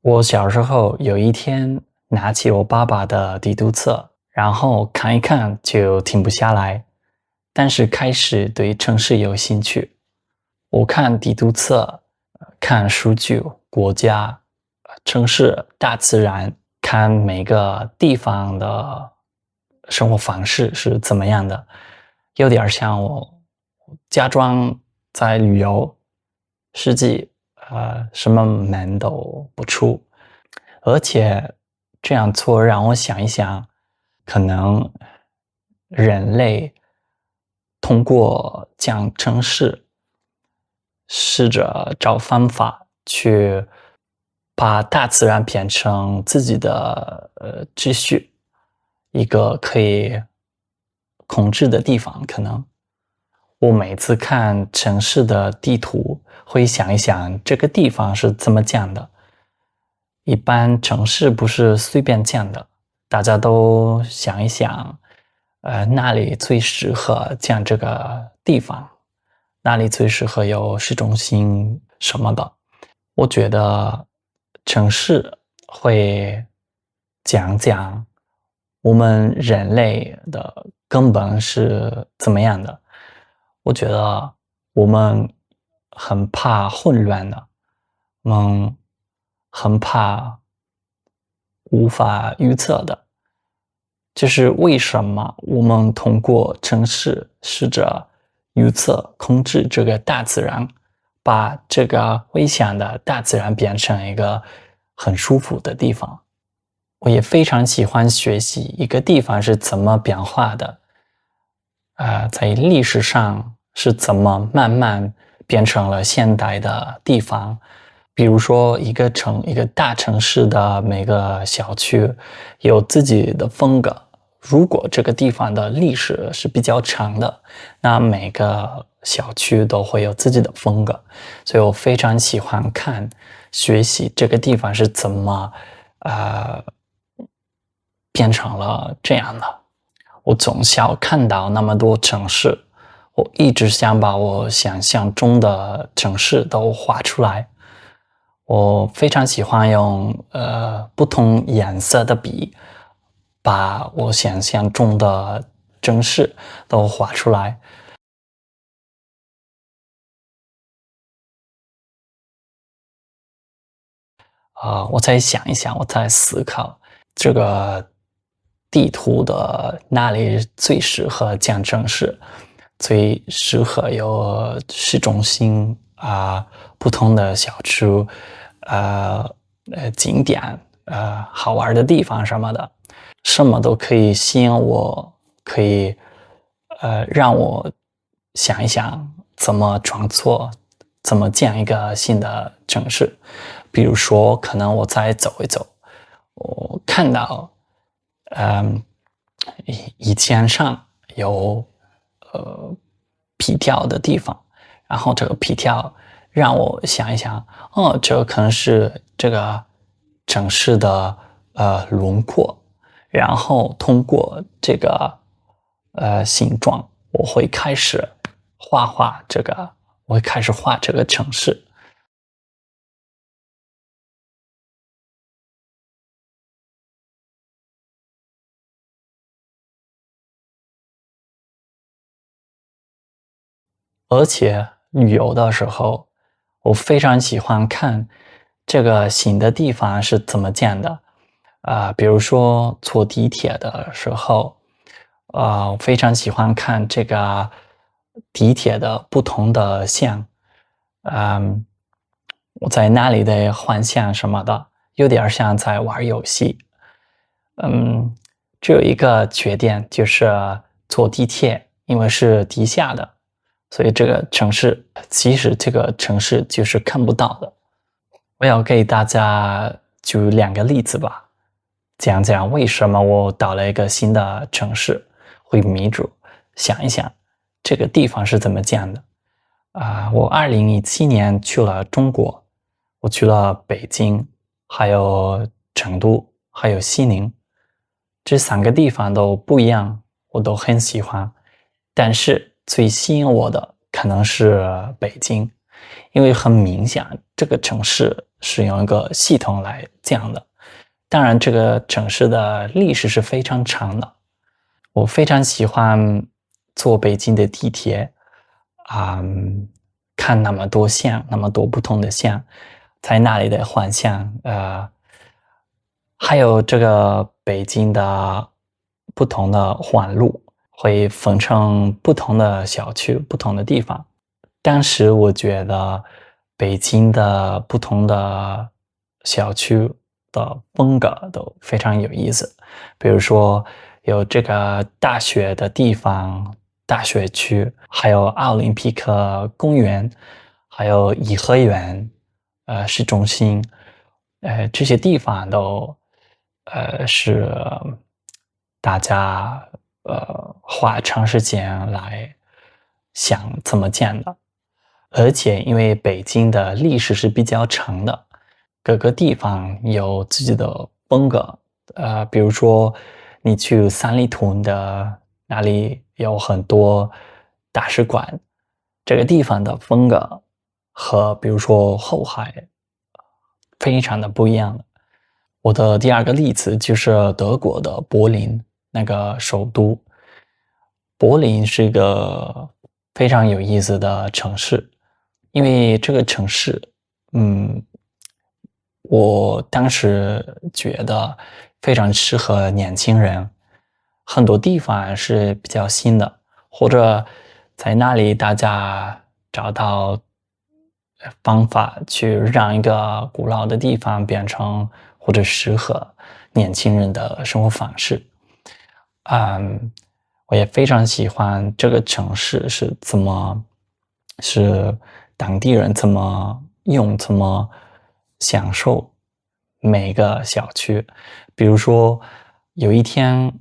我小时候有一天拿起我爸爸的地图册，然后看一看就停不下来，但是开始对城市有兴趣。我看地图册，看数据、国家、城市、大自然，看每个地方的生活方式是怎么样的，有点像我假装在旅游，实际什么门都不出。而且这样做让我想一想，可能人类通过讲城市，试着找方法去把大自然变成自己的秩序，一个可以控制的地方。可能我每次看城市的地图，会想一想这个地方是怎么讲的。一般城市不是随便建的，大家都想一想，哪里最适合建这个地方，哪里最适合有市中心什么的。我觉得城市会讲讲我们人类的根本是怎么样的。我觉得我们很怕混乱的，我们很怕无法预测的。就是为什么我们通过城市试着预测、控制这个大自然，把这个危险的大自然变成一个很舒服的地方。我也非常喜欢学习一个地方是怎么变化的，在历史上是怎么慢慢变成了现代的地方。比如说一个大城市的每个小区有自己的风格。如果这个地方的历史是比较长的，那每个小区都会有自己的风格。所以我非常喜欢学习这个地方是怎么变成了这样的。我从小看到那么多城市，我一直想把我想象中的城市都画出来。我非常喜欢用不同颜色的笔，把我想象中的城市都画出来。我再想一想，我再思考这个地图的哪里最适合建城市，最适合有市中心不同的小区，景点，好玩的地方什么的，什么都可以吸引我，可以让我想一想怎么创作，怎么建一个新的城市。比如说，可能我再走一走，我看到，以前上有皮条的地方，然后这个皮条让我想一想，这可能是这个城市的轮廓，然后通过这个形状，我会开始我会开始画这个城市。而且旅游的时候，我非常喜欢看这个新的地方是怎么建的。比如说坐地铁的时候，我非常喜欢看这个地铁的不同的线，我在那里的幻象什么的，有点像在玩游戏。只有一个缺点，就是坐地铁，因为是地下的，所以这个城市其实这个城市就是看不到的。我要给大家举两个例子吧，讲讲为什么我到了一个新的城市会迷住，想一想这个地方是怎么建的。我2017年去了中国，我去了北京，还有成都，还有西宁。这三个地方都不一样，我都很喜欢。但是最吸引我的可能是北京。因为很明显这个城市是用一个系统来建的。当然这个城市的历史是非常长的。我非常喜欢坐北京的地铁，看那么多线，那么多不同的线，在那里的幻象，还有这个北京的不同的环路会分成不同的小区，不同的地方。当时我觉得北京的不同的小区的风格都非常有意思，比如说有这个大学的地方，大学区，还有奥林匹克公园，还有颐和园，市中心，这些地方都是大家花长时间来想怎么建的。而且因为北京的历史是比较长的，各个地方有自己的风格，比如说你去三里屯的那里有很多大使馆，这个地方的风格和比如说后海非常的不一样的。我的第二个例子就是德国的柏林，那个首都。柏林是一个非常有意思的城市，因为这个城市，我当时觉得非常适合年轻人，很多地方是比较新的，或者在那里大家找到方法去让一个古老的地方变成或者适合年轻人的生活方式。我也非常喜欢这个城市是当地人怎么用，怎么享受每个小区。比如说有一天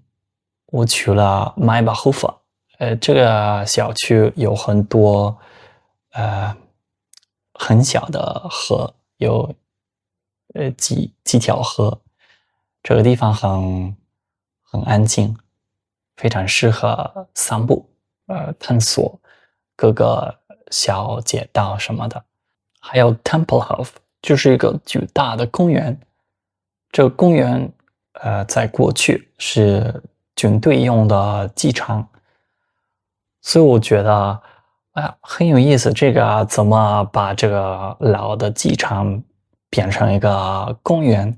我去了迈巴赫夫，这个小区有很多很小的河，有几条河，这个地方很安静，非常适合散步，探索各个小街道什么的。还有 Tempelhof， 就是一个巨大的公园。这个公园在过去是军队用的机场，所以我觉得很有意思，这个怎么把这个老的机场变成一个公园，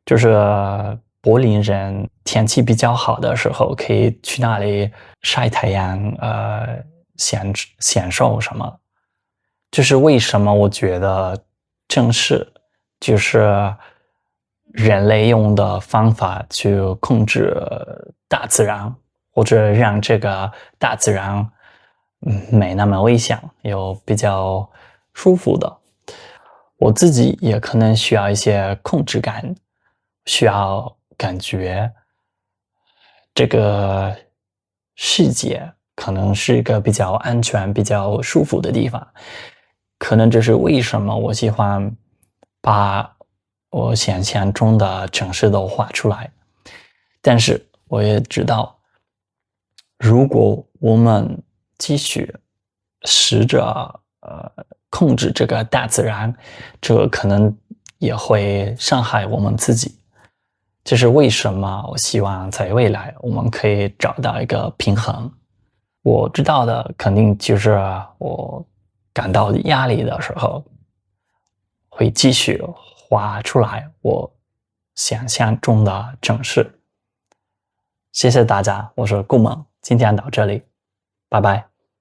就是柏林人天气比较好的时候可以去那里晒太阳，享受什么。这是为什么我觉得正是就是人类用的方法去控制大自然，或者让这个大自然没那么危险，有比较舒服的。我自己也可能需要一些控制感，需要感觉这个世界可能是一个比较安全、比较舒服的地方。可能这是为什么我喜欢把我想象中的城市都画出来。但是我也知道，如果我们继续试着控制这个大自然，这可能也会伤害我们自己。这是为什么我希望在未来我们可以找到一个平衡。我知道的肯定就是我感到压力的时候，会继续画出来我想象中的城市。谢谢大家，我是顾猛，今天到这里，拜拜。